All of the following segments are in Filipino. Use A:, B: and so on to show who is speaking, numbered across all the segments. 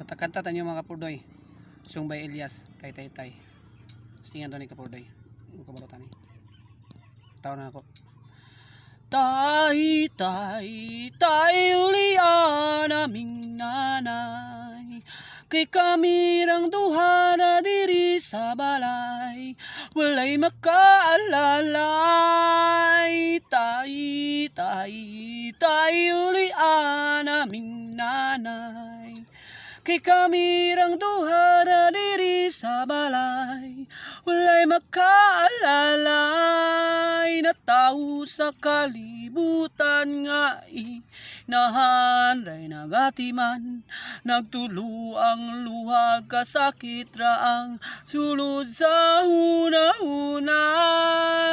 A: Kanta tanyo mga kapurdoy. Sung by Elias kay Taytay. Singan to ni kapurdoy. Ang kabalotan ni. Taon na ako. Tay ulian aming nanay, kay kami rang duha na diri sa balay, walay makaalalay. Tay ulian aming nanay, kay kami rang duha na diri sa balay, walay makaalalay. Natawo sa kalibutan nga inahanray nagatiman, nagtulo ang luhag kasakit raang sulod sa una-una,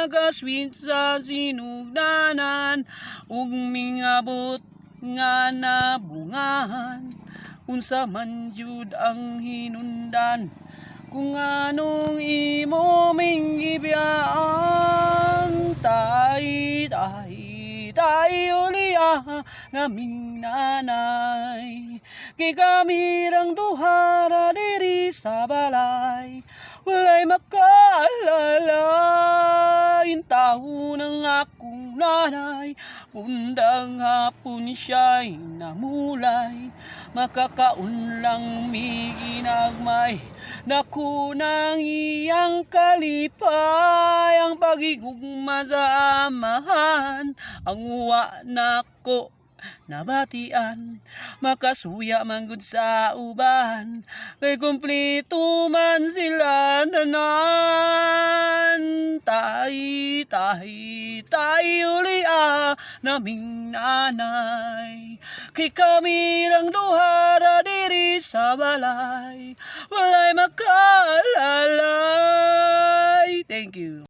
A: kaswit sa sinugdanan ug mingabot nga nabungahan. Unsa man jud ang hinundan, kung anong imo minggibiyaan. Tay uliya naming nanay, kay kami rang duha na diri sa balay, walay makaalalay. Taho ng akong nanay, undang hapon siya'y namulay, makakaon lang mi ginagmay, naku nang iyang kalipay. Ang pagigugma sa amahan, ang uwa nako nabatian, makasuya man gud sa uban, kay kumpleto man sila tanan. Tay ulia naming nanay, kay kami rang duha ra diri sa balay, walay makaalalay. Thank you.